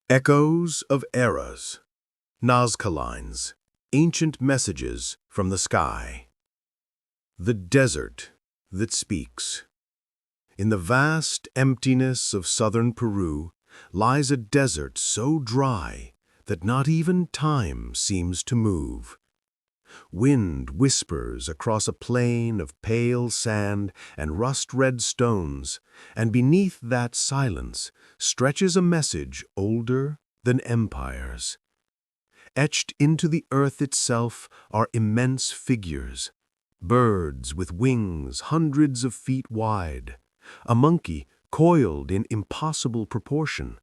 Echoes of eras, Nazca Lines, ancient messages from the sky. The desert that speaks. In the vast emptiness of southern Peru lies a desert so dry that not even time seems to move. Wind whispers across a plain of pale sand and rust-red stones, and beneath that silence stretches a message older than empires. Etched into the earth itself are immense figures, birds with wings hundreds of feet wide, a monkey coiled in impossible proportion,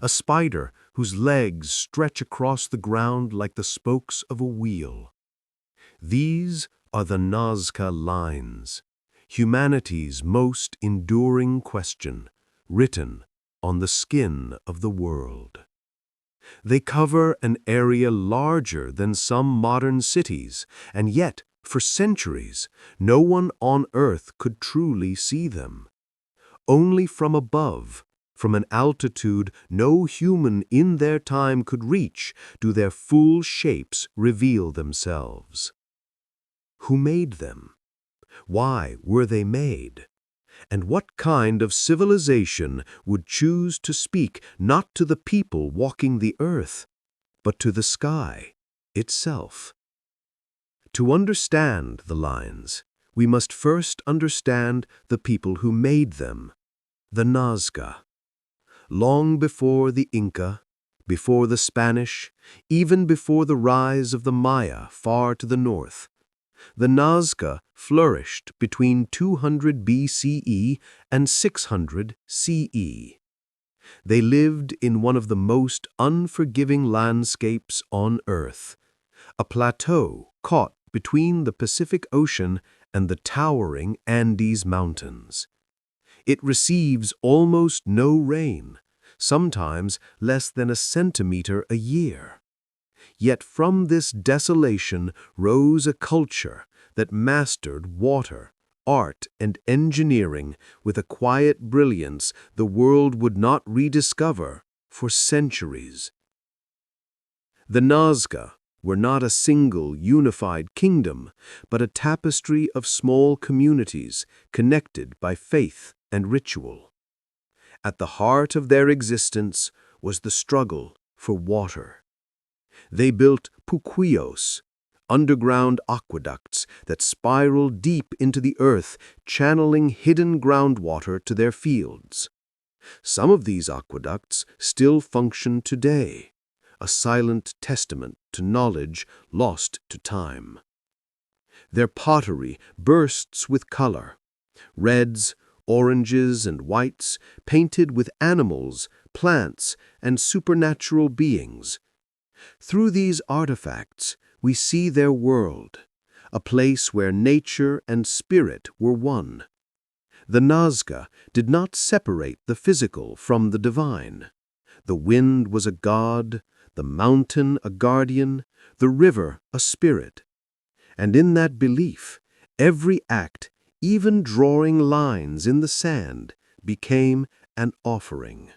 a spider whose legs stretch across the ground like the spokes of a wheel. These are the Nazca Lines, humanity's most enduring question, written on the skin of the world. They cover an area larger than some modern cities, and yet, for centuries, no one on Earth could truly see them. Only from above, from an altitude no human in their time could reach, do their full shapes reveal themselves. Who made them? Why were they made? And what kind of civilization would choose to speak not to the people walking the earth, but to the sky itself? To understand the lines, we must first understand the people who made them, the Nazca. Long before the Inca, before the Spanish, even before the rise of the Maya far to the north, the Nazca flourished between 200 BCE and 600 CE. They lived in one of the most unforgiving landscapes on Earth, a plateau caught between the Pacific Ocean and the towering Andes Mountains. It receives almost no rain, sometimes less than a centimeter a year. Yet from this desolation rose a culture that mastered water, art, and engineering with a quiet brilliance the world would not rediscover for centuries. The Nazca were not a single unified kingdom, but a tapestry of small communities connected by faith and ritual. At the heart of their existence was the struggle for water. They built puquillos, underground aqueducts that spiraled deep into the earth, channeling hidden groundwater to their fields. Some of these aqueducts still function today, a silent testament to knowledge lost to time. Their pottery bursts with color, reds, oranges, and whites painted with animals, plants, and supernatural beings. Through these artifacts, we see their world, a place where nature and spirit were one. The Nazca did not separate the physical from the divine. The wind was a god, the mountain a guardian, the river a spirit. And in that belief, every act, even drawing lines in the sand, became an offering.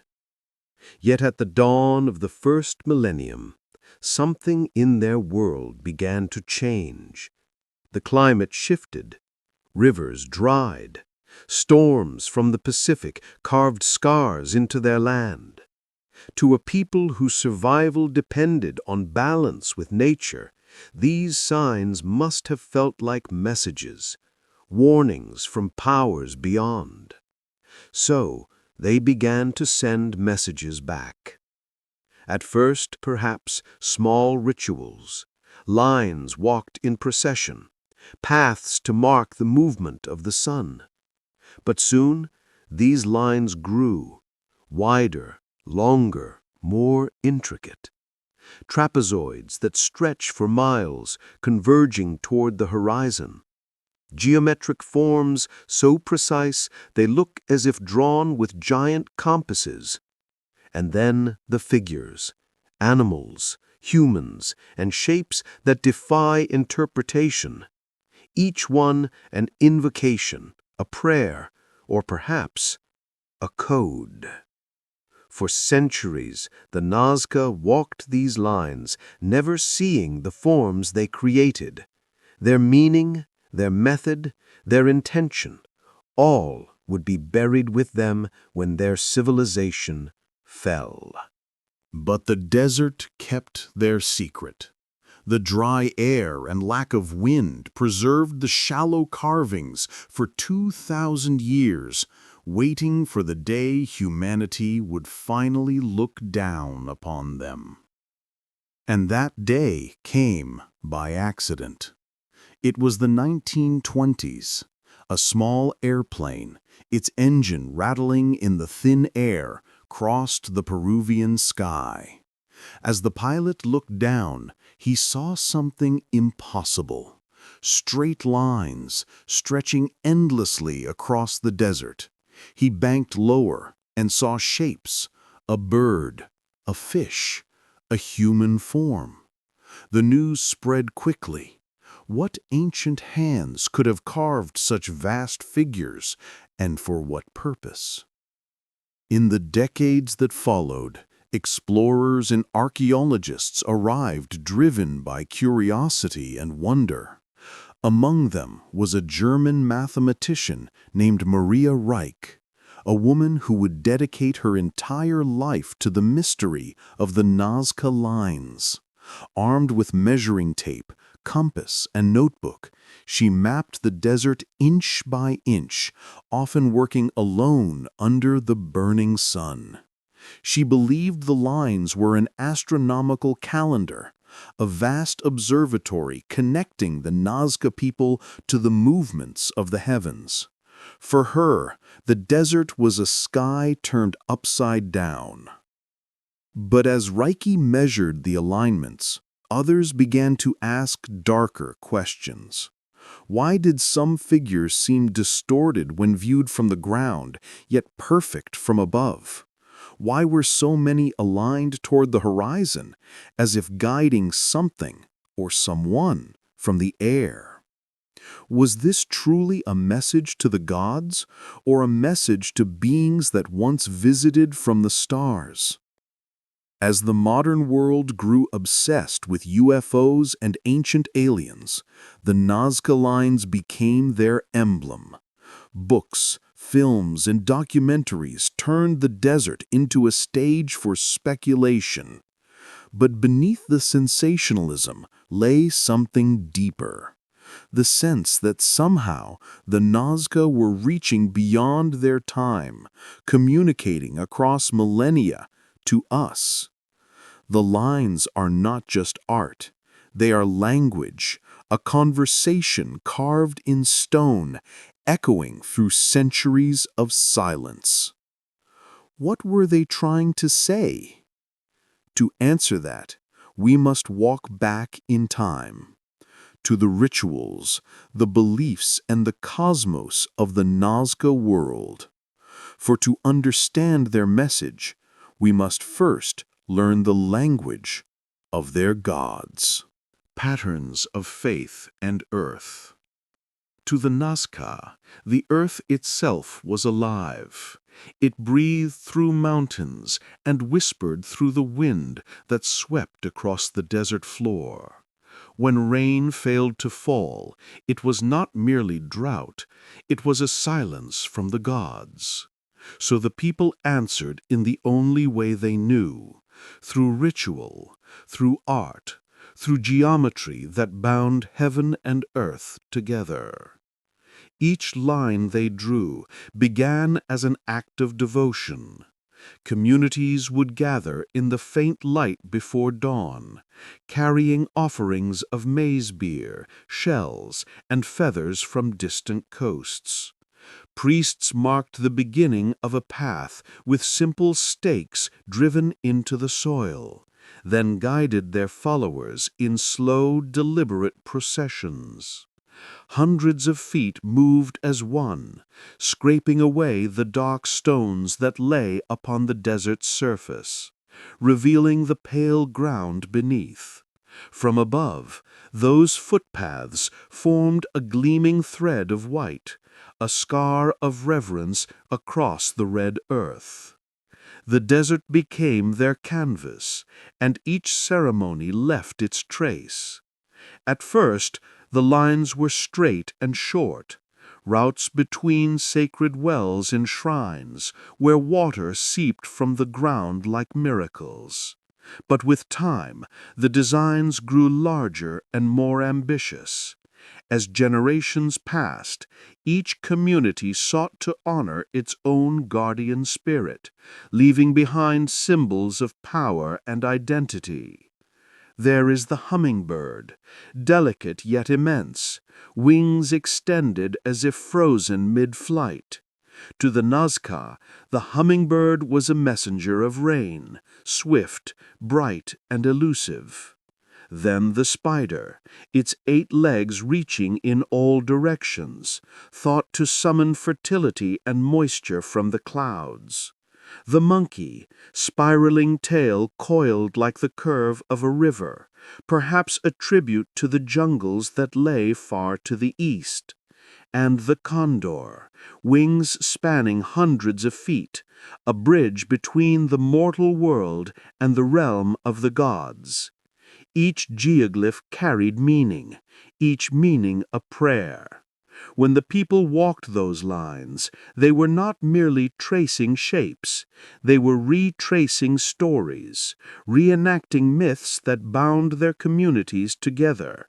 Yet at the dawn of the first millennium, something in their world began to change. The climate shifted, rivers dried, storms from the Pacific carved scars into their land. To a people whose survival depended on balance with nature, these signs must have felt like messages, warnings from powers beyond. So they began to send messages back. At first, perhaps, small rituals, lines walked in procession, paths to mark the movement of the sun. But soon, these lines grew, wider, longer, more intricate. Trapezoids that stretch for miles, converging toward the horizon. Geometric forms so precise they look as if drawn with giant compasses. And then the figures, animals, humans, and shapes that defy interpretation. Each one an invocation, a prayer, or perhaps a code. For centuries, the Nazca walked these lines, never seeing the forms they created. Their meaning, their method, their intention, all would be buried with them when their civilization fell. But the desert kept their secret. The dry air and lack of wind preserved the shallow carvings for 2,000 years, waiting for the day humanity would finally look down upon them. And that day came by accident. It was the 1920s. A small airplane, its engine rattling in the thin air, crossed the Peruvian sky. As the pilot looked down, he saw something impossible. Straight lines stretching endlessly across the desert. He banked lower and saw shapes, a bird, a fish, a human form. The news spread quickly. What ancient hands could have carved such vast figures, and for what purpose? In the decades that followed, explorers and archaeologists arrived driven by curiosity and wonder. Among them was a German mathematician named Maria Reich, a woman who would dedicate her entire life to the mystery of the Nazca Lines. Armed with measuring tape, compass, and notebook, she mapped the desert inch by inch, often working alone under the burning sun. She believed the lines were an astronomical calendar, a vast observatory connecting the Nazca people to the movements of the heavens. For her, the desert was a sky turned upside down. But as Reiki measured the alignments, others began to ask darker questions. Why did some figures seem distorted when viewed from the ground, yet perfect from above? Why were so many aligned toward the horizon, as if guiding something or someone from the air? Was this truly a message to the gods, or a message to beings that once visited from the stars? As the modern world grew obsessed with UFOs and ancient aliens, the Nazca Lines became their emblem. Books, films, and documentaries turned the desert into a stage for speculation. But beneath the sensationalism lay something deeper. The sense that somehow the Nazca were reaching beyond their time, communicating across millennia to us. The lines are not just art. They are language, a conversation carved in stone, echoing through centuries of silence. What were they trying to say? To answer that, we must walk back in time, to the rituals, the beliefs, and the cosmos of the Nazca world. For to understand their message, we must first learn the language of their gods. Patterns of faith and earth. To the Nazca, the earth itself was alive. It breathed through mountains and whispered through the wind that swept across the desert floor. When rain failed to fall, it was not merely drought, it was a silence from the gods. So the people answered in the only way they knew, through ritual, through art, through geometry that bound heaven and earth together. Each line they drew began as an act of devotion. Communities would gather in the faint light before dawn, carrying offerings of maize beer, shells, and feathers from distant coasts. Priests marked the beginning of a path with simple stakes driven into the soil, then guided their followers in slow, deliberate processions. Hundreds of feet moved as one, scraping away the dark stones that lay upon the desert's surface, revealing the pale ground beneath. From above, those footpaths formed a gleaming thread of white, a scar of reverence across the red earth. The desert became their canvas, and each ceremony left its trace. At first, the lines were straight and short, routes between sacred wells in shrines, where water seeped from the ground like miracles. But with time, the designs grew larger and more ambitious. As generations passed, each community sought to honor its own guardian spirit, leaving behind symbols of power and identity. There is the hummingbird, delicate yet immense, wings extended as if frozen mid-flight. To the Nazca, the hummingbird was a messenger of rain, swift, bright, and elusive. Then the spider, its 8 legs reaching in all directions, thought to summon fertility and moisture from the clouds. The monkey, spiraling tail coiled like the curve of a river, perhaps a tribute to the jungles that lay far to the east. And the condor, wings spanning hundreds of feet, a bridge between the mortal world and the realm of the gods. Each geoglyph carried meaning, each meaning a prayer. When the people walked those lines, they were not merely tracing shapes, they were retracing stories, reenacting myths that bound their communities together.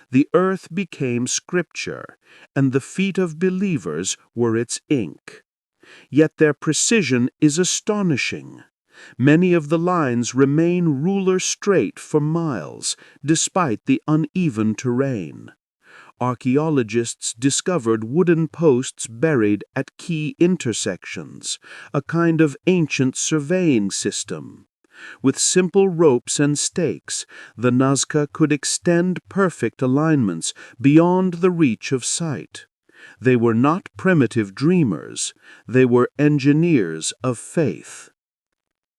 The earth became scripture, and the feet of believers were its ink. Yet their precision is astonishing. Many of the lines remain ruler straight for miles, despite the uneven terrain. Archaeologists discovered wooden posts buried at key intersections, a kind of ancient surveying system. With simple ropes and stakes, the Nazca could extend perfect alignments beyond the reach of sight. They were not primitive dreamers, they were engineers of faith.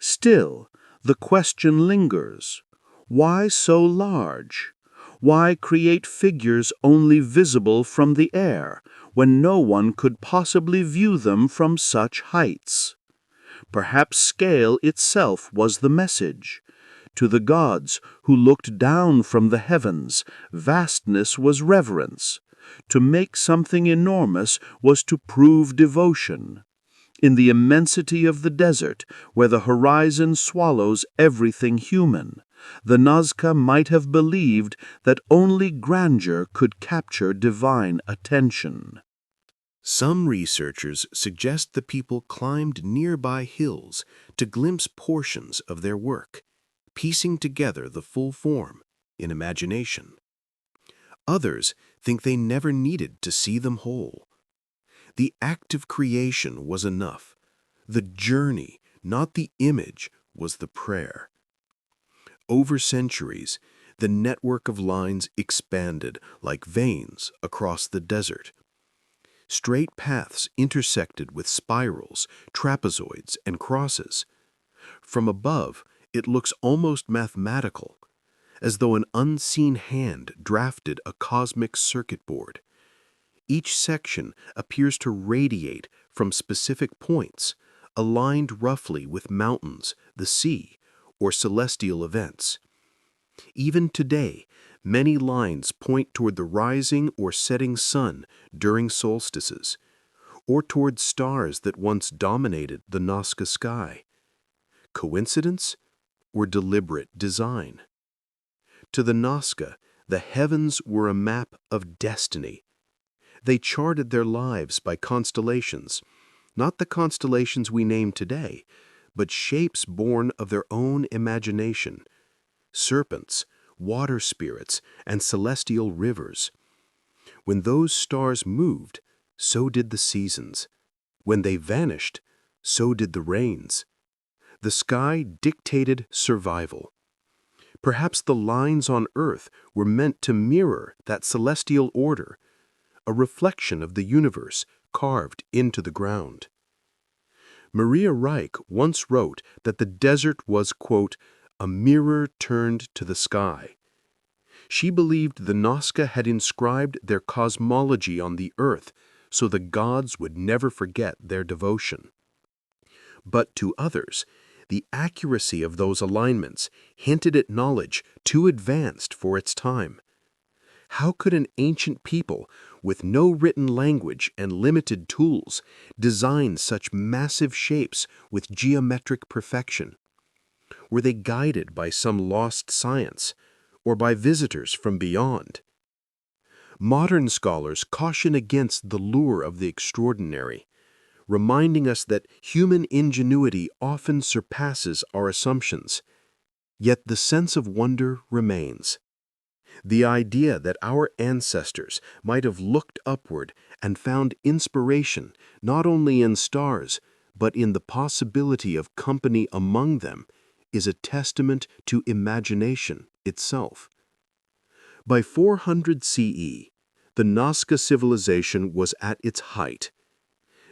Still, the question lingers. Why so large? Why create figures only visible from the air, when no one could possibly view them from such heights? Perhaps scale itself was the message. To the gods who looked down from the heavens, vastness was reverence. To make something enormous was to prove devotion. In the immensity of the desert, where the horizon swallows everything human, the Nazca might have believed that only grandeur could capture divine attention. Some researchers suggest the people climbed nearby hills to glimpse portions of their work, piecing together the full form in imagination. Others think they never needed to see them whole. The act of creation was enough. The journey, not the image, was the prayer. Over centuries, the network of lines expanded like veins across the desert. Straight paths intersected with spirals, trapezoids, and crosses. From above, it looks almost mathematical, as though an unseen hand drafted a cosmic circuit board. Each section appears to radiate from specific points, aligned roughly with mountains, the sea, or celestial events. Even today, many lines point toward the rising or setting sun during solstices, or toward stars that once dominated the Nazca sky. Coincidence or deliberate design? To the Nazca, the heavens were a map of destiny. They charted their lives by constellations, not the constellations we name today, but shapes born of their own imagination. Serpents, water spirits, and celestial rivers. When those stars moved, so did the seasons. When they vanished, so did the rains. The sky dictated survival. Perhaps the lines on earth were meant to mirror that celestial order, a reflection of the universe carved into the ground. Maria Reich once wrote that the desert was, quote, a mirror turned to the sky. She believed the Nazca had inscribed their cosmology on the earth so the gods would never forget their devotion. But to others, The accuracy of those alignments hinted at knowledge too advanced for its time. How could an ancient people, with no written language and limited tools, design such massive shapes with geometric perfection? Were they guided by some lost science, or by visitors from beyond? Modern scholars caution against the lure of the extraordinary, reminding us that human ingenuity often surpasses our assumptions. Yet the sense of wonder remains. The idea that our ancestors might have looked upward and found inspiration not only in stars, but in the possibility of company among them, is a testament to imagination itself. By 400 CE, the Nazca civilization was at its height.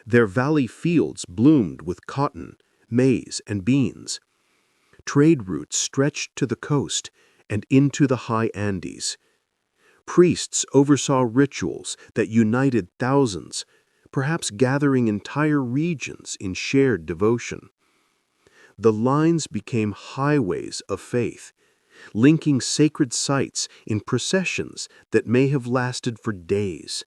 Their valley fields bloomed with cotton, maize, and beans. Trade routes stretched to the coast and into the high Andes. Priests oversaw rituals that united thousands, perhaps gathering entire regions in shared devotion. The lines became highways of faith, linking sacred sites in processions that may have lasted for days.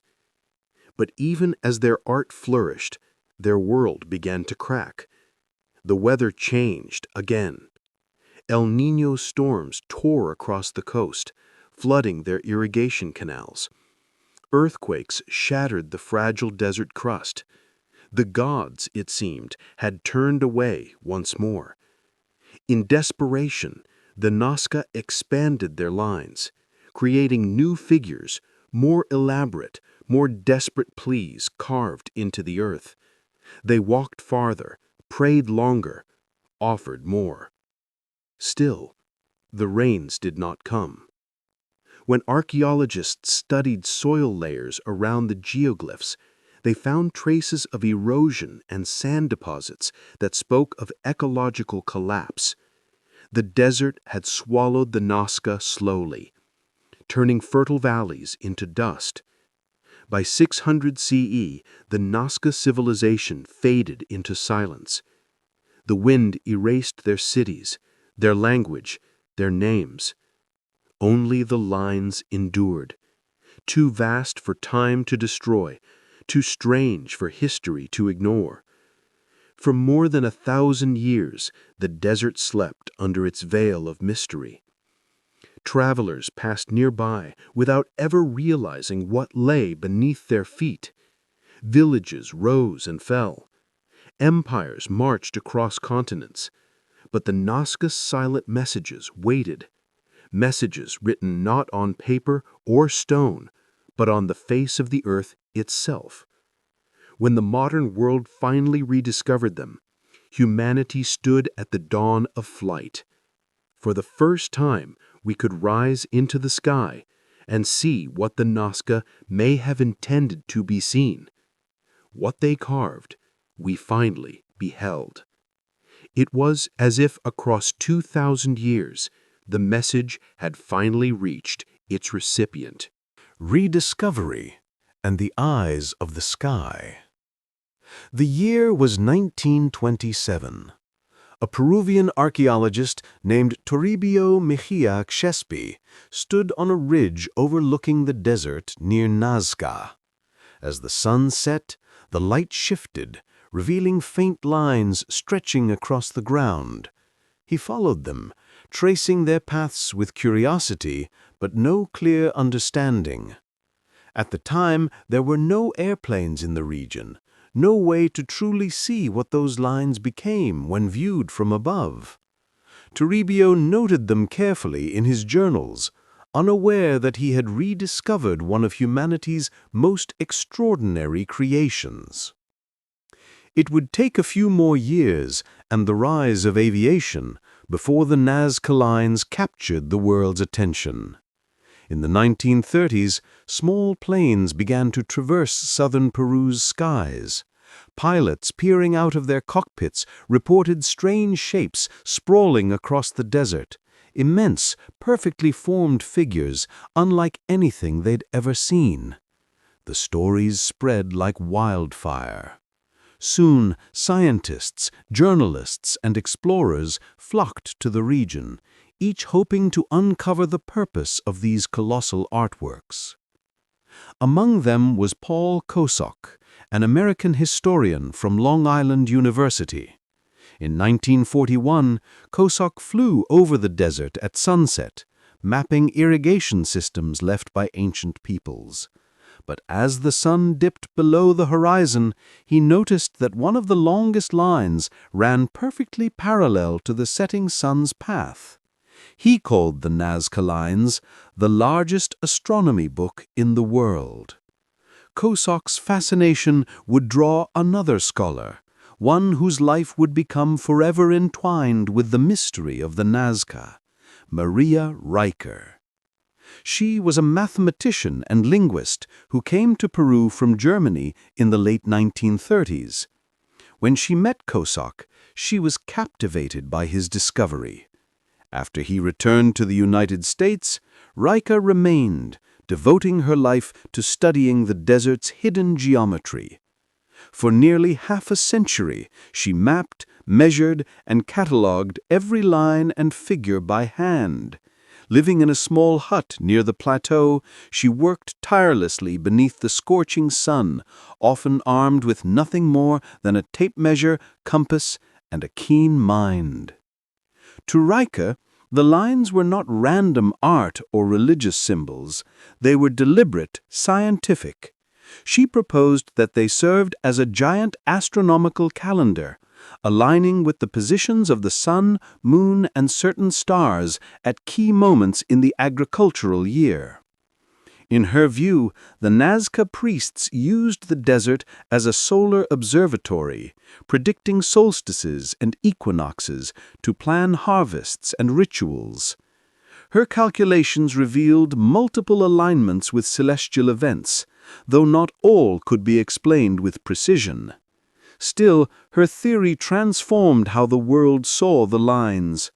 But even as their art flourished, their world began to crack. The weather changed again. El Niño storms tore across the coast, flooding their irrigation canals. Earthquakes shattered the fragile desert crust. The gods, it seemed, had turned away once more. In desperation, the Nazca expanded their lines, creating new figures, more elaborate, more desperate pleas carved into the earth. They walked farther, prayed longer, offered more. Still, the rains did not come. When archaeologists studied soil layers around the geoglyphs, they found traces of erosion and sand deposits that spoke of ecological collapse. The desert had swallowed the Nazca slowly, turning fertile valleys into dust. By 600 CE, the Nazca civilization faded into silence. The wind erased their cities, their language, their names. Only the lines endured, too vast for time to destroy, too strange for history to ignore. For more than 1,000 years, the desert slept under its veil of mystery. Travelers passed nearby without ever realizing what lay beneath their feet. Villages rose and fell. Empires marched across continents. But the Nazca's silent messages waited. Messages written not on paper or stone, but on the face of the earth itself. When the modern world finally rediscovered them, humanity stood at the dawn of flight. For the first time, we could rise into the sky and see what the Nazca may have intended to be seen. What they carved, we finally beheld. It was as if across 2,000 years, the message had finally reached its recipient. Rediscovery and the eyes of the sky. The year was 1927. A Peruvian archaeologist named Toribio Mejia Crespi stood on a ridge overlooking the desert near Nazca. As the sun set, the light shifted, revealing faint lines stretching across the ground. He followed them, tracing their paths with curiosity but no clear understanding. At the time, there were no airplanes in the region, no way to truly see what those lines became when viewed from above. Toribio noted them carefully in his journals, unaware that he had rediscovered one of humanity's most extraordinary creations. It would take a few more years and the rise of aviation before the Nazca Lines captured the world's attention. In the 1930s, small planes began to traverse southern Peru's skies. Pilots peering out of their cockpits reported strange shapes sprawling across the desert, immense, perfectly formed figures unlike anything they'd ever seen. The stories spread like wildfire. Soon, scientists, journalists, and explorers flocked to the region, each hoping to uncover the purpose of these colossal artworks. Among them was Paul Kosok, an American historian from Long Island University. In 1941, Kosok flew over the desert at sunset, mapping irrigation systems left by ancient peoples. But as the sun dipped below the horizon, he noticed that one of the longest lines ran perfectly parallel to the setting sun's path. He called the Nazca Lines the largest astronomy book in the world. Kosok's fascination would draw another scholar, one whose life would become forever entwined with the mystery of the Nazca, Maria Riker. She was a mathematician and linguist who came to Peru from Germany in the late 1930s. When she met Kosok, she was captivated by his discovery. After he returned to the United States, Riker remained, devoting her life to studying the desert's hidden geometry. For nearly half a century, she mapped, measured, and catalogued every line and figure by hand. Living in a small hut near the plateau, she worked tirelessly beneath the scorching sun, often armed with nothing more than a tape measure, compass, and a keen mind. To Riker, the lines were not random art or religious symbols. They were deliberate, scientific. She proposed that they served as a giant astronomical calendar, aligning with the positions of the sun, moon, and certain stars at key moments in the agricultural year. In her view, the Nazca priests used the desert as a solar observatory, predicting solstices and equinoxes to plan harvests and rituals. Her calculations revealed multiple alignments with celestial events, though not all could be explained with precision. Still, her theory transformed how the world saw the lines.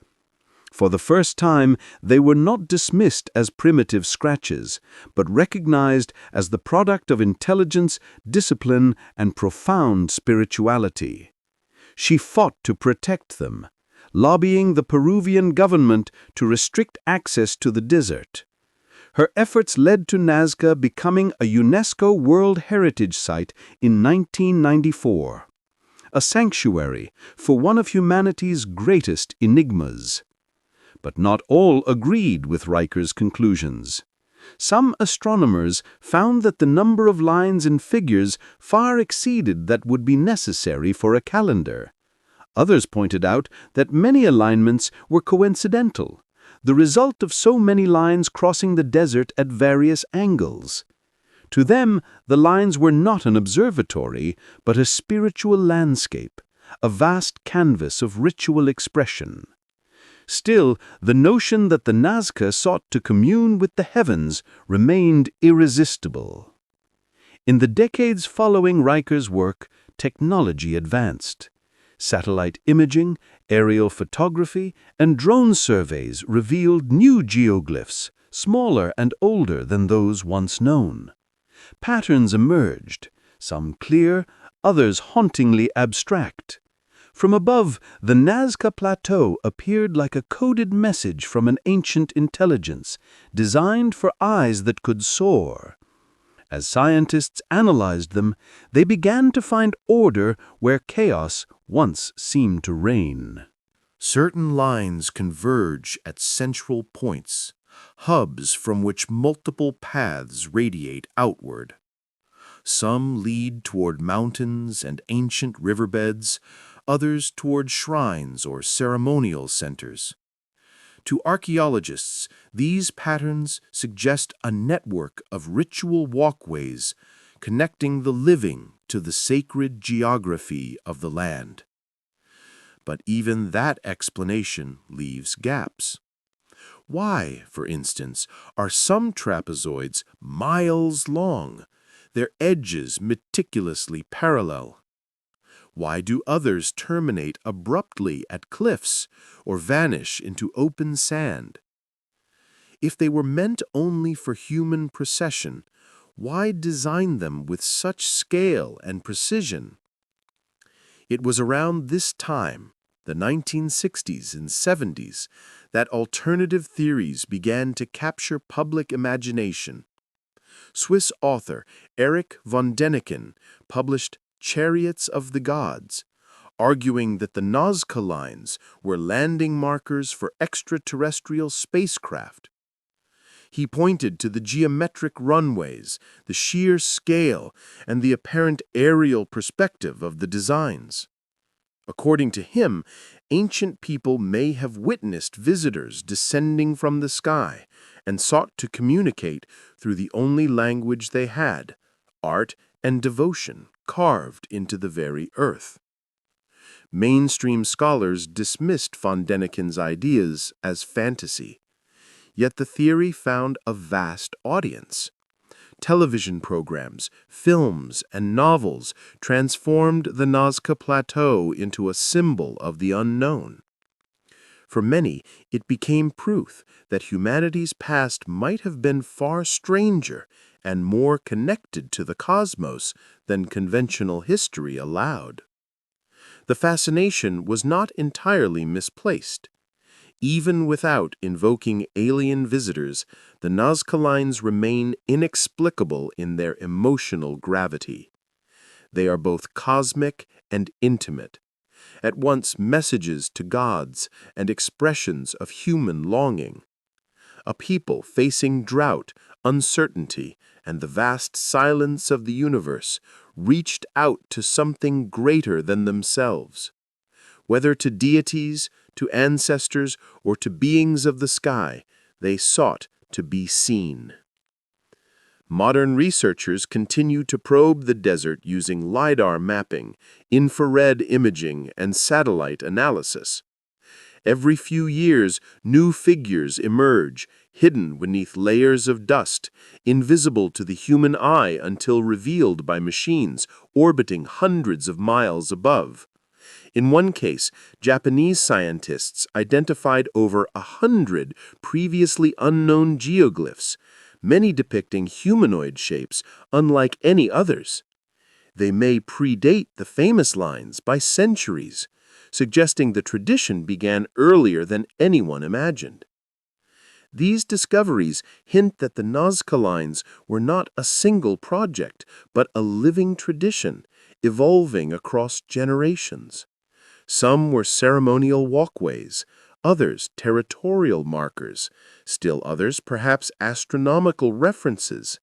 For the first time, they were not dismissed as primitive scratches, but recognized as the product of intelligence, discipline, and profound spirituality. She fought to protect them, lobbying the Peruvian government to restrict access to the desert. Her efforts led to Nazca becoming a UNESCO World Heritage Site in 1994, a sanctuary for one of humanity's greatest enigmas. But not all agreed with Riker's conclusions. Some astronomers found that the number of lines and figures far exceeded that would be necessary for a calendar. Others pointed out that many alignments were coincidental, the result of so many lines crossing the desert at various angles. To them, the lines were not an observatory, but a spiritual landscape, a vast canvas of ritual expression. Still, the notion that the Nazca sought to commune with the heavens remained irresistible. In the decades following Riker's work, technology advanced. Satellite imaging, aerial photography, and drone surveys revealed new geoglyphs, smaller and older than those once known. Patterns emerged, some clear, others hauntingly abstract. From above, the Nazca Plateau appeared like a coded message from an ancient intelligence, designed for eyes that could soar. As scientists analyzed them, they began to find order where chaos once seemed to reign. Certain lines converge at central points, hubs from which multiple paths radiate outward. Some lead toward mountains and ancient riverbeds, others toward shrines or ceremonial centers. To archaeologists, these patterns suggest a network of ritual walkways connecting the living to the sacred geography of the land. But even that explanation leaves gaps. Why, for instance, are some trapezoids miles long, their edges meticulously parallel? Why do others terminate abruptly at cliffs or vanish into open sand? If they were meant only for human procession, why design them with such scale and precision? It was around this time, the 1960s and 70s, that alternative theories began to capture public imagination. Swiss author Erich von Däniken published Chariots of the Gods, arguing that the Nazca Lines were landing markers for extraterrestrial spacecraft. He pointed to the geometric runways, the sheer scale, and the apparent aerial perspective of the designs. According to him, ancient people may have witnessed visitors descending from the sky and sought to communicate through the only language they had, art and devotion carved into the very earth. Mainstream scholars dismissed von Däniken's ideas as fantasy. Yet the theory found a vast audience. Television programs, films, and novels transformed the Nazca Plateau into a symbol of the unknown. For many, it became proof that humanity's past might have been far stranger and more connected to the cosmos than conventional history allowed. The fascination was not entirely misplaced. Even without invoking alien visitors, the Nazca Lines remain inexplicable in their emotional gravity. They are both cosmic and intimate, at once messages to gods and expressions of human longing. A people facing drought, uncertainty, and the vast silence of the universe reached out to something greater than themselves. Whether to deities, to ancestors, or to beings of the sky, they sought to be seen. Modern researchers continue to probe the desert using LiDAR mapping, infrared imaging, and satellite analysis. Every few years, new figures emerge, hidden beneath layers of dust, invisible to the human eye until revealed by machines orbiting hundreds of miles above. In one case, Japanese scientists identified over 100 previously unknown geoglyphs, many depicting humanoid shapes unlike any others. They may predate the famous lines by centuries, suggesting the tradition began earlier than anyone imagined. These discoveries hint that the Nazca Lines were not a single project, but a living tradition, evolving across generations. Some were ceremonial walkways, others territorial markers, still others perhaps astronomical references.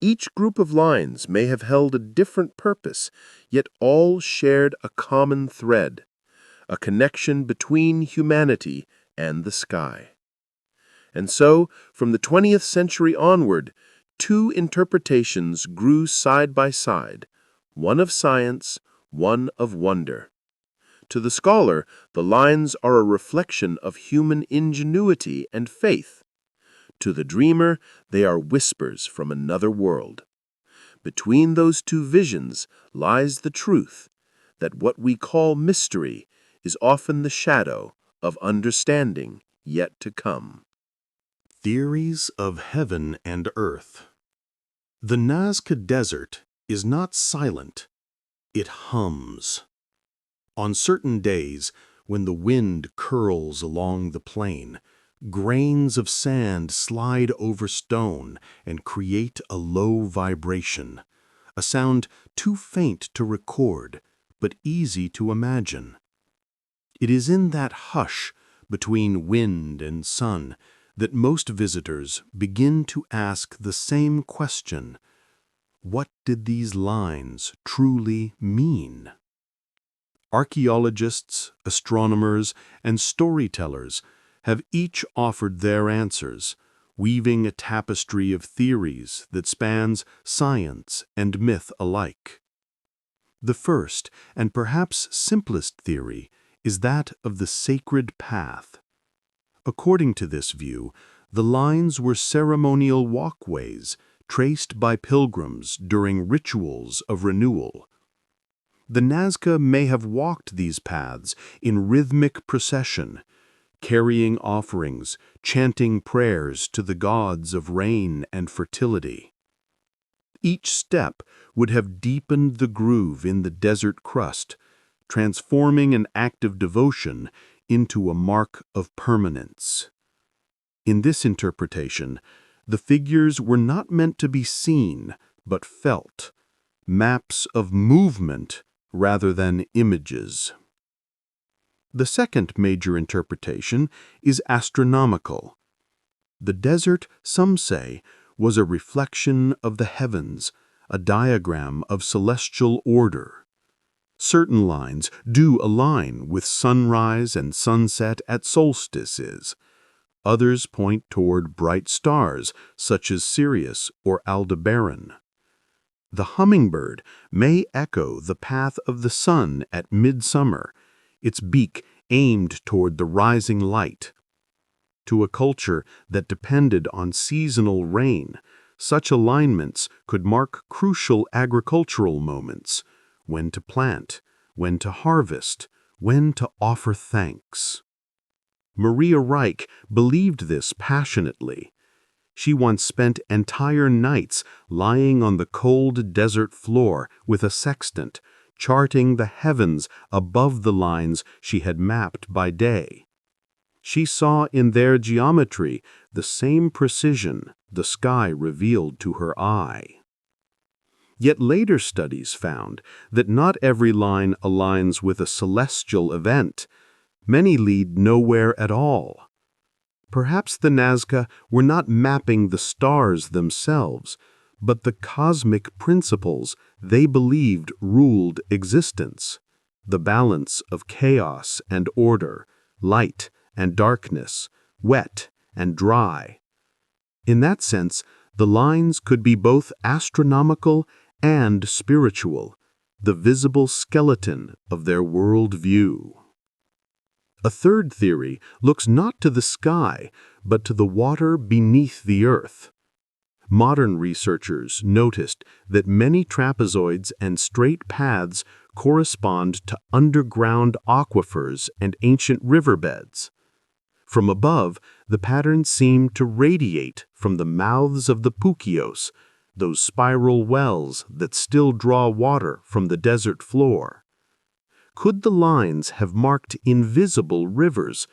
Each group of lines may have held a different purpose, yet all shared a common thread, a connection between humanity and the sky. And so, from the 20th century onward, two interpretations grew side by side, one of science, one of wonder. To the scholar, the lines are a reflection of human ingenuity and faith. To the dreamer, they are whispers from another world. Between those two visions lies the truth that what we call mystery is often the shadow of understanding yet to come. Theories of Heaven and Earth. The Nazca Desert is not silent, it hums. On certain days, when the wind curls along the plain, grains of sand slide over stone and create a low vibration, a sound too faint to record, but easy to imagine. It is in that hush between wind and sun that most visitors begin to ask the same question: what did these lines truly mean? Archaeologists, astronomers, and storytellers have each offered their answers, weaving a tapestry of theories that spans science and myth alike. The first, and perhaps simplest theory, is that of the sacred path. According to this view, the lines were ceremonial walkways traced by pilgrims during rituals of renewal. The Nazca may have walked these paths in rhythmic procession, carrying offerings, chanting prayers to the gods of rain and fertility. Each step would have deepened the groove in the desert crust, transforming an act of devotion into a mark of permanence. In this interpretation, the figures were not meant to be seen, but felt, maps of movement rather than images. The second major interpretation is astronomical. The desert, some say, was a reflection of the heavens, a diagram of celestial order. Certain lines do align with sunrise and sunset at solstices. Others point toward bright stars, such as Sirius or Aldebaran. The hummingbird may echo the path of the sun at midsummer, its beak aimed toward the rising light. To a culture that depended on seasonal rain, such alignments could mark crucial agricultural moments: when to plant, when to harvest, when to offer thanks. Maria Reich believed this passionately. She once spent entire nights lying on the cold desert floor with a sextant, charting the heavens above the lines she had mapped by day. She saw in their geometry the same precision the sky revealed to her eye. Yet later studies found that not every line aligns with a celestial event. Many lead nowhere at all. Perhaps the Nazca were not mapping the stars themselves, but the cosmic principles they believed ruled existence: the balance of chaos and order, light and darkness, wet and dry. In that sense, the lines could be both astronomical and spiritual, the visible skeleton of their world view. A third theory looks not to the sky, but to the water beneath the earth. Modern researchers noticed that many trapezoids and straight paths correspond to underground aquifers and ancient riverbeds. From above, the patterns seem to radiate from the mouths of the puquios, those spiral wells that still draw water from the desert floor. Could the lines have marked invisible rivers,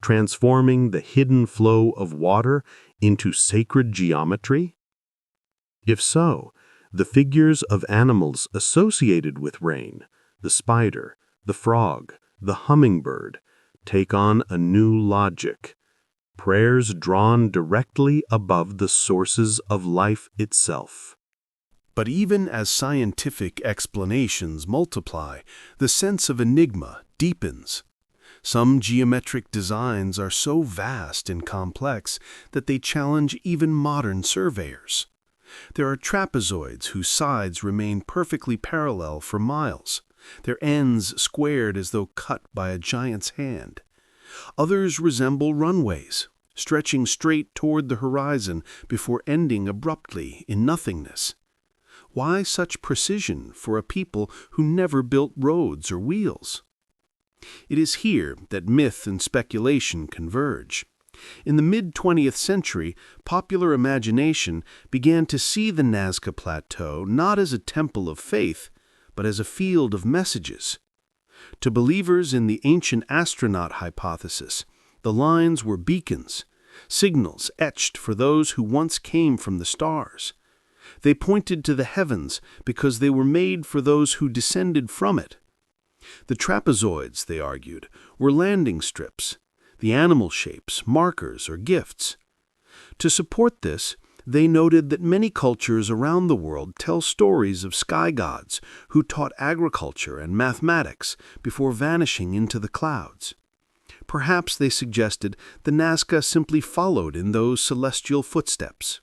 transforming the hidden flow of water into sacred geometry? If so, the figures of animals associated with rain, the spider, the frog, the hummingbird, take on a new logic: prayers drawn directly above the sources of life itself. But even as scientific explanations multiply, the sense of enigma deepens. Some geometric designs are so vast and complex that they challenge even modern surveyors. There are trapezoids whose sides remain perfectly parallel for miles, their ends squared as though cut by a giant's hand. Others resemble runways, stretching straight toward the horizon before ending abruptly in nothingness. Why such precision for a people who never built roads or wheels? It is here that myth and speculation converge. In the mid-20th century, popular imagination began to see the Nazca Plateau not as a temple of faith, but as a field of messages. To believers in the ancient astronaut hypothesis, the lines were beacons, signals etched for those who once came from the stars. They pointed to the heavens because they were made for those who descended from it. The trapezoids, they argued, were landing strips, the animal shapes, markers, or gifts. To support this, they noted that many cultures around the world tell stories of sky gods who taught agriculture and mathematics before vanishing into the clouds. Perhaps, they suggested, the Nazca simply followed in those celestial footsteps.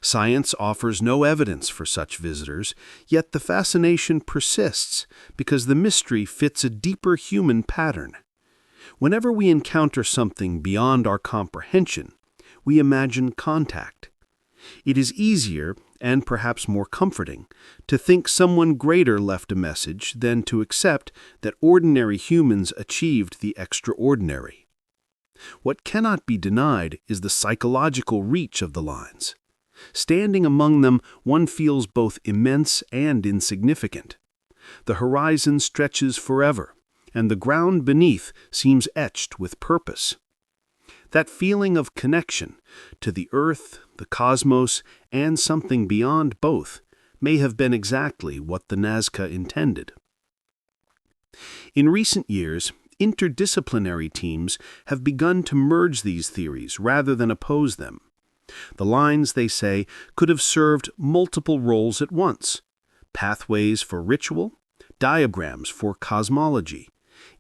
Science offers no evidence for such visitors, yet the fascination persists because the mystery fits a deeper human pattern. Whenever we encounter something beyond our comprehension, we imagine contact. It is easier, and perhaps more comforting, to think someone greater left a message than to accept that ordinary humans achieved the extraordinary. What cannot be denied is the psychological reach of the lines. Standing among them, one feels both immense and insignificant. The horizon stretches forever, and the ground beneath seems etched with purpose. That feeling of connection to the earth, the cosmos, and something beyond both may have been exactly what the Nazca intended. In recent years, interdisciplinary teams have begun to merge these theories rather than oppose them. The lines, they say, could have served multiple roles at once: pathways for ritual, diagrams for cosmology,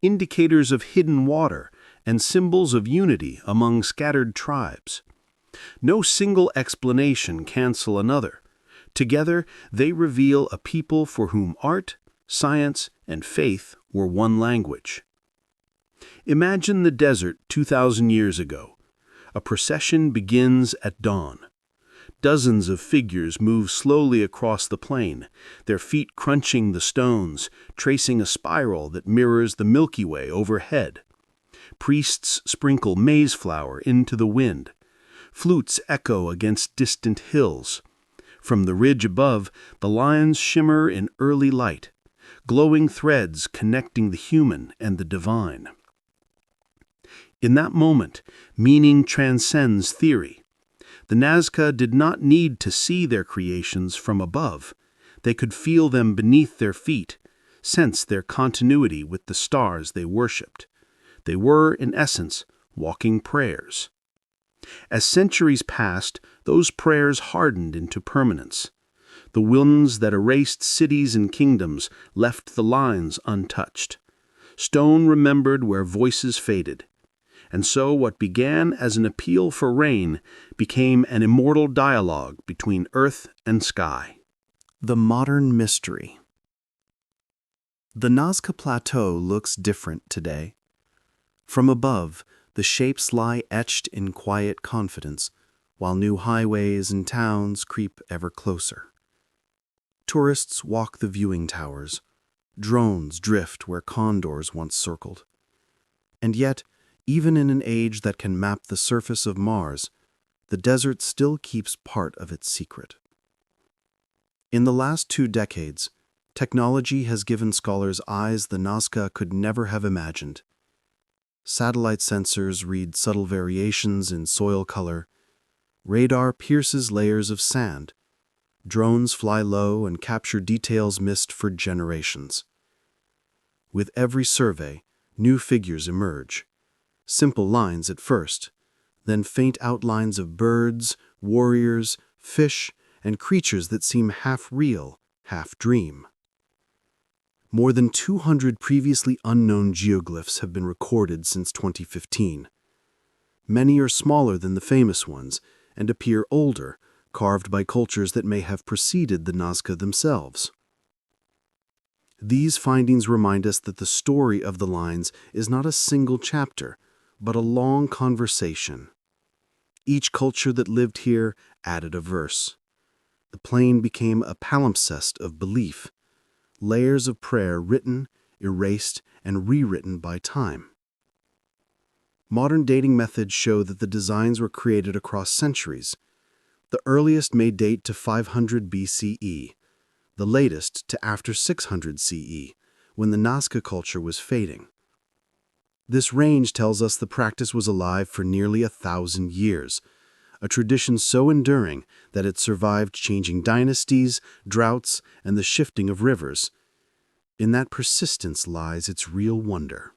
indicators of hidden water, and symbols of unity among scattered tribes. No single explanation cancels another. Together, they reveal a people for whom art, science, and faith were one language. Imagine the desert 2,000 years ago. A procession begins at dawn. Dozens of figures move slowly across the plain, their feet crunching the stones, tracing a spiral that mirrors the Milky Way overhead. Priests sprinkle maize flour into the wind. Flutes echo against distant hills. From the ridge above, the lines shimmer in early light, glowing threads connecting the human and the divine. In that moment, meaning transcends theory. The Nazca did not need to see their creations from above. They could feel them beneath their feet, sense their continuity with the stars they worshipped. They were, in essence, walking prayers. As centuries passed, those prayers hardened into permanence. The winds that erased cities and kingdoms left the lines untouched. Stone remembered where voices faded. And so what began as an appeal for rain became an immortal dialogue between earth and sky. The modern mystery. The Nazca Plateau looks different today. From above, the shapes lie etched in quiet confidence, while new highways and towns creep ever closer. Tourists walk the viewing towers. Drones drift where condors once circled. And yet, even in an age that can map the surface of Mars, the desert still keeps part of its secret. In the last 2 decades, technology has given scholars eyes the Nazca could never have imagined. Satellite sensors read subtle variations in soil color. Radar pierces layers of sand. Drones fly low and capture details missed for generations. With every survey, new figures emerge. Simple lines at first, then faint outlines of birds, warriors, fish, and creatures that seem half real, half dream. More than 200 previously unknown geoglyphs have been recorded since 2015. Many are smaller than the famous ones and appear older, carved by cultures that may have preceded the Nazca themselves. These findings remind us that the story of the lines is not a single chapter, but a long conversation. Each culture that lived here added a verse. The plain became a palimpsest of belief, layers of prayer written, erased, and rewritten by time. Modern dating methods show that the designs were created across centuries. The earliest may date to 500 BCE, the latest to after 600 CE, when the Nazca culture was fading. This range tells us the practice was alive for nearly 1,000 years, a tradition so enduring that it survived changing dynasties, droughts, and the shifting of rivers. In that persistence lies its real wonder.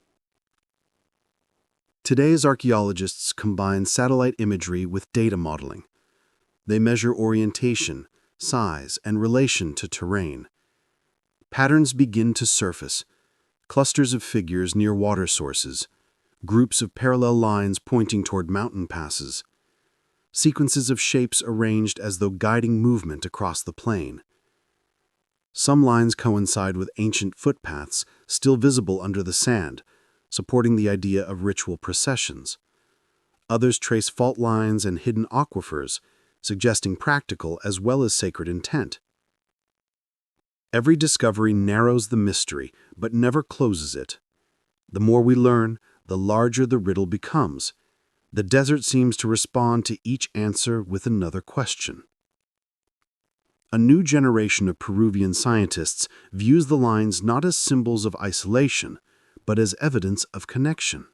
Today's archaeologists combine satellite imagery with data modeling. They measure orientation, size, and relation to terrain. Patterns begin to surface: clusters of figures near water sources, groups of parallel lines pointing toward mountain passes, sequences of shapes arranged as though guiding movement across the plain. Some lines coincide with ancient footpaths still visible under the sand, supporting the idea of ritual processions. Others trace fault lines and hidden aquifers, suggesting practical as well as sacred intent. Every discovery narrows the mystery, but never closes it. The more we learn, the larger the riddle becomes. The desert seems to respond to each answer with another question. A new generation of Peruvian scientists views the lines not as symbols of isolation, but as evidence of connection.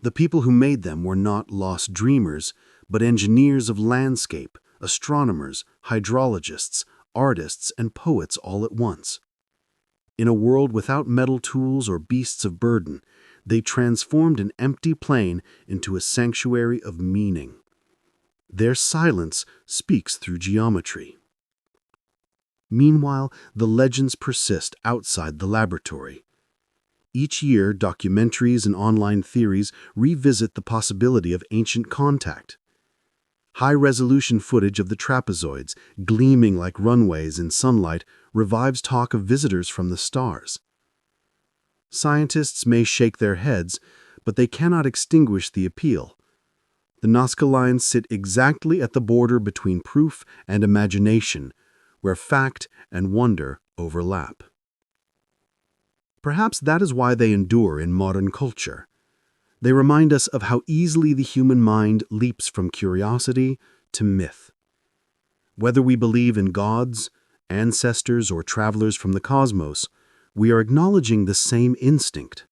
The people who made them were not lost dreamers, but engineers of landscape, astronomers, hydrologists, artists, and poets all at once. In a world without metal tools or beasts of burden, they transformed an empty plain into a sanctuary of meaning. Their silence speaks through geometry. Meanwhile, the legends persist outside the laboratory. Each year, documentaries and online theories revisit the possibility of ancient contact. High-resolution footage of the trapezoids, gleaming like runways in sunlight, revives talk of visitors from the stars. Scientists may shake their heads, but they cannot extinguish the appeal. The Nazca Lines sit exactly at the border between proof and imagination, where fact and wonder overlap. Perhaps that is why they endure in modern culture. They remind us of how easily the human mind leaps from curiosity to myth. Whether we believe in gods, ancestors, or travelers from the cosmos, we are acknowledging the same instinct,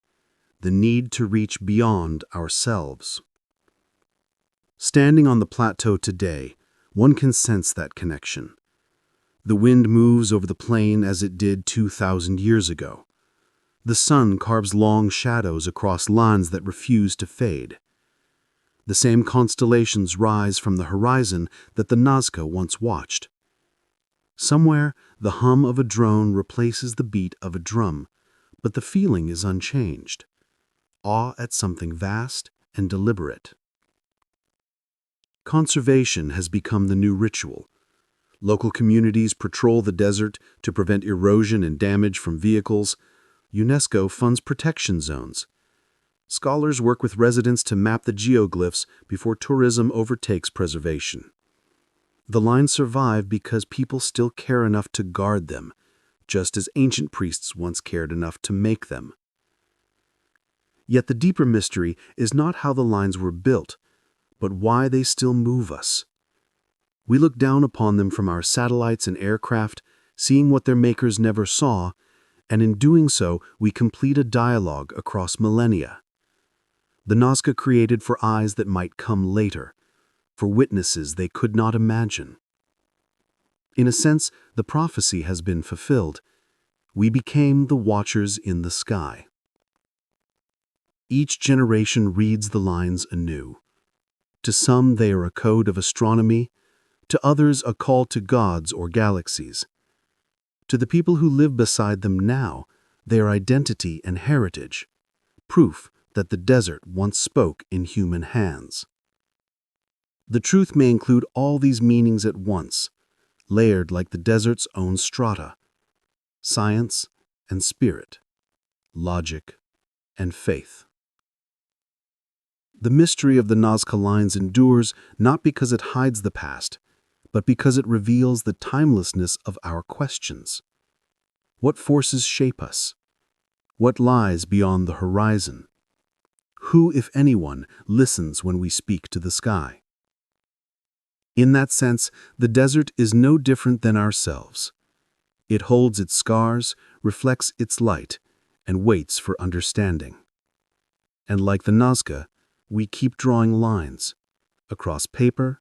the need to reach beyond ourselves. Standing on the plateau today, one can sense that connection. The wind moves over the plain as it did 2,000 years ago. The sun carves long shadows across lines that refuse to fade. The same constellations rise from the horizon that the Nazca once watched. Somewhere, the hum of a drone replaces the beat of a drum, but the feeling is unchanged. Awe at something vast and deliberate. Conservation has become the new ritual. Local communities patrol the desert to prevent erosion and damage from vehicles. UNESCO funds protection zones. Scholars work with residents to map the geoglyphs before tourism overtakes preservation. The lines survive because people still care enough to guard them, just as ancient priests once cared enough to make them. Yet the deeper mystery is not how the lines were built, but why they still move us. We look down upon them from our satellites and aircraft, seeing what their makers never saw, and in doing so, we complete a dialogue across millennia. The Nazca created for eyes that might come later, for witnesses they could not imagine. In a sense, the prophecy has been fulfilled. We became the watchers in the sky. Each generation reads the lines anew. To some, they are a code of astronomy, to others, a call to gods or galaxies. To the people who live beside them now, they are identity and heritage, proof that the desert once spoke in human hands. The truth may include all these meanings at once, layered like the desert's own strata: science and spirit, logic and faith. The mystery of the Nazca Lines endures not because it hides the past, but because it reveals the timelessness of our questions. What forces shape us? What lies beyond the horizon? Who, if anyone, listens when we speak to the sky? In that sense, the desert is no different than ourselves. It holds its scars, reflects its light, and waits for understanding. And like the Nazca, we keep drawing lines across paper,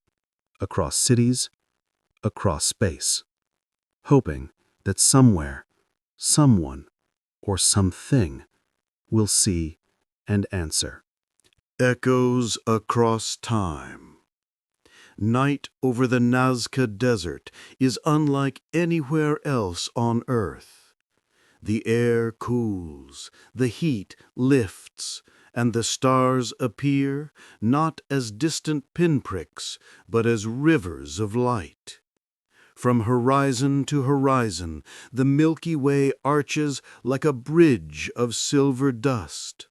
across cities, across space, hoping that somewhere, someone, or something will see and answer. Echoes across time. Night over the Nazca Desert is unlike anywhere else on Earth. The air cools, the heat lifts, and the stars appear not as distant pinpricks, but as rivers of light. From horizon to horizon, the Milky Way arches like a bridge of silver dust.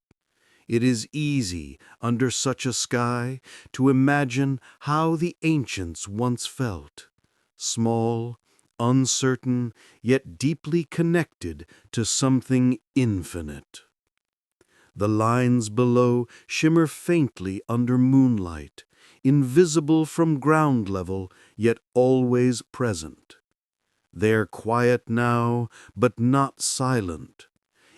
It is easy, under such a sky, to imagine how the ancients once felt, small, uncertain, yet deeply connected to something infinite. The lines below shimmer faintly under moonlight, invisible from ground level, yet always present. They're quiet now, but not silent.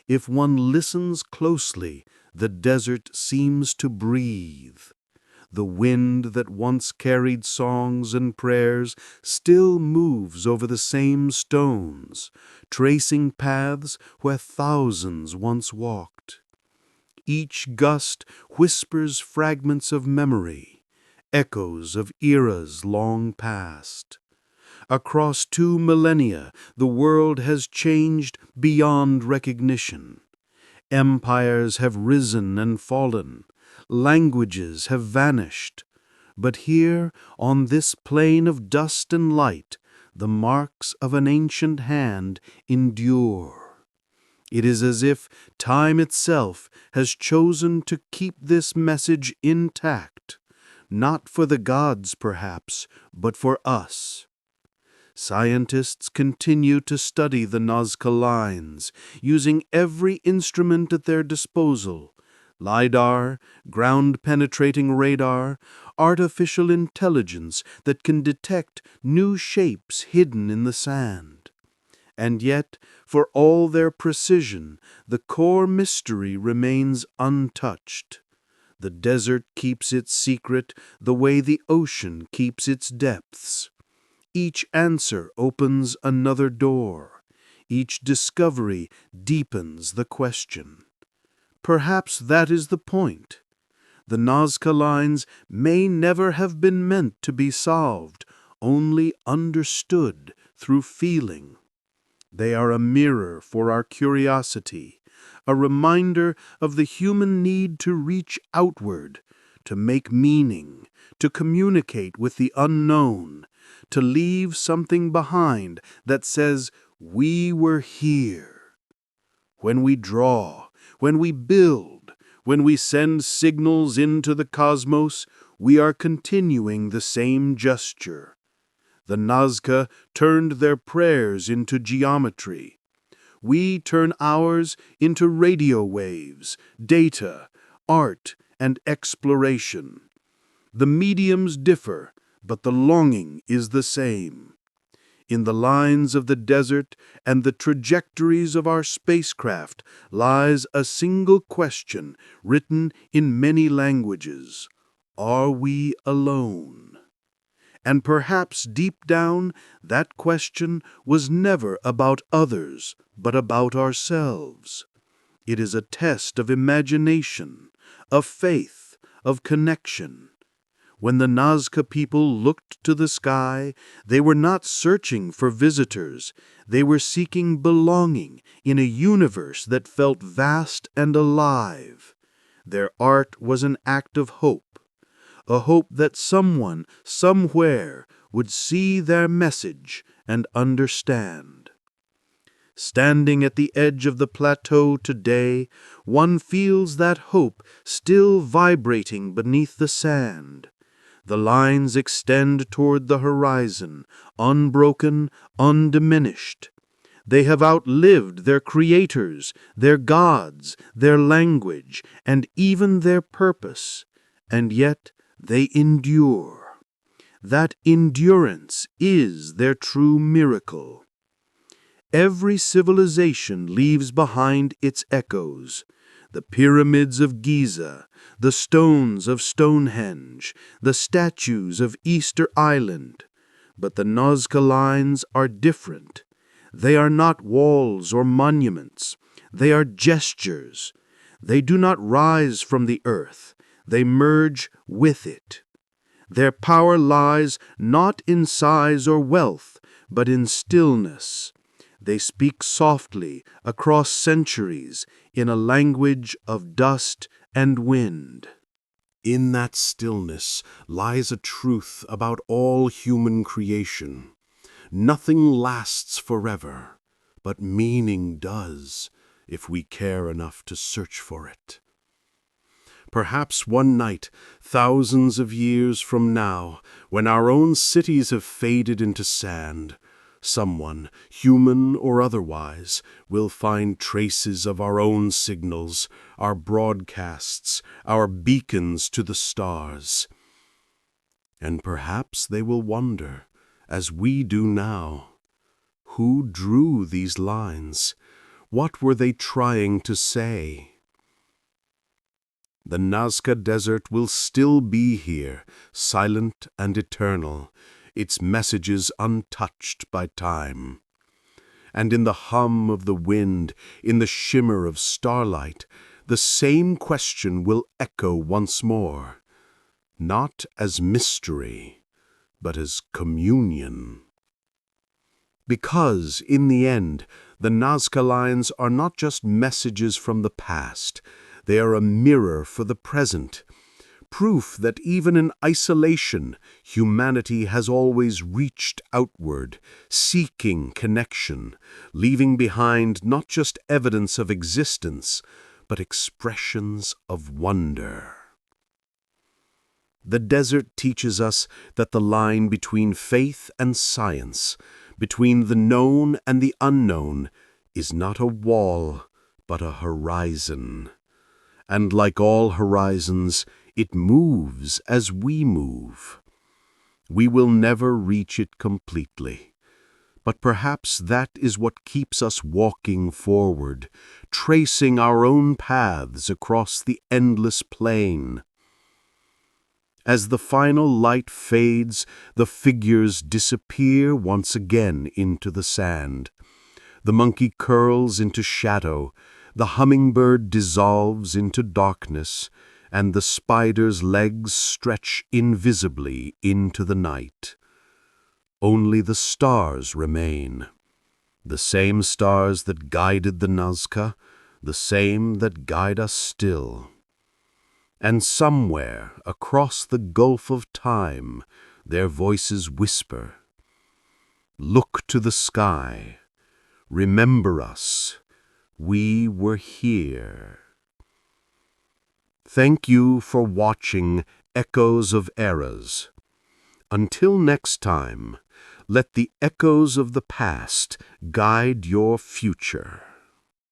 If one listens closely, the desert seems to breathe. The wind that once carried songs and prayers still moves over the same stones, tracing paths where thousands once walked. Each gust whispers fragments of memory, echoes of eras long past. Across 2 millennia, the world has changed beyond recognition. Empires have risen and fallen. Languages have vanished. But here, on this plain of dust and light, the marks of an ancient hand endure. It is as if time itself has chosen to keep this message intact, not for the gods, perhaps, but for us. Scientists continue to study the Nazca Lines, using every instrument at their disposal: LiDAR, ground-penetrating radar, artificial intelligence that can detect new shapes hidden in the sand. And yet, for all their precision, the core mystery remains untouched. The desert keeps its secret the way the ocean keeps its depths. Each answer opens another door. Each discovery deepens the question. Perhaps that is the point. The Nazca Lines may never have been meant to be solved, only understood through feeling. They are a mirror for our curiosity, a reminder of the human need to reach outward, to make meaning, to communicate with the unknown, to leave something behind that says, "We were here." When we draw, when we build, when we send signals into the cosmos, we are continuing the same gesture. The Nazca turned their prayers into geometry. We turn ours into radio waves, data, art, and exploration. The mediums differ, but the longing is the same. In the lines of the desert and the trajectories of our spacecraft lies a single question written in many languages: are we alone? And perhaps deep down, that question was never about others, but about ourselves. It is a test of imagination, of faith, of connection. When the Nazca people looked to the sky, they were not searching for visitors. They were seeking belonging in a universe that felt vast and alive. Their art was an act of hope, a hope that someone, somewhere, would see their message and understand. Standing at the edge of the plateau today, one feels that hope still vibrating beneath the sand. The lines extend toward the horizon, unbroken, undiminished. They have outlived their creators, their gods, their language, and even their purpose, and yet they endure. That endurance is their true miracle. Every civilization leaves behind its echoes: the pyramids of Giza, the stones of Stonehenge, the statues of Easter Island. But the Nazca Lines are different. They are not walls or monuments. They are gestures. They do not rise from the earth. They merge with it. Their power lies not in size or wealth, but in stillness. They speak softly across centuries in a language of dust and wind. In that stillness lies a truth about all human creation. Nothing lasts forever, but meaning does, if we care enough to search for it. Perhaps one night, thousands of years from now, when our own cities have faded into sand, someone, human or otherwise, will find traces of our own signals, our broadcasts, our beacons to the stars. And perhaps they will wonder, as we do now, Who drew these lines? What were they trying to say? The Nazca Desert will still be here, silent and eternal, its messages untouched by time. And in the hum of the wind, in the shimmer of starlight, the same question will echo once more, not as mystery, but as communion. Because, in the end, the Nazca Lines are not just messages from the past, they are a mirror for the present, proof that even in isolation, humanity has always reached outward, seeking connection, leaving behind not just evidence of existence, but expressions of wonder. The desert teaches us that the line between faith and science, between the known and the unknown, is not a wall, but a horizon. And like all horizons, it moves as we move. We will never reach it completely, but perhaps that is what keeps us walking forward, tracing our own paths across the endless plain. As the final light fades, the figures disappear once again into the sand. The monkey curls into shadow, the hummingbird dissolves into darkness, and the spider's legs stretch invisibly into the night. Only the stars remain, the same stars that guided the Nazca, the same that guide us still. And somewhere across the gulf of time, their voices whisper, "Look to the sky, remember us, we were here." Thank you for watching Echoes of Eras. Until next time, let the echoes of the past guide your future.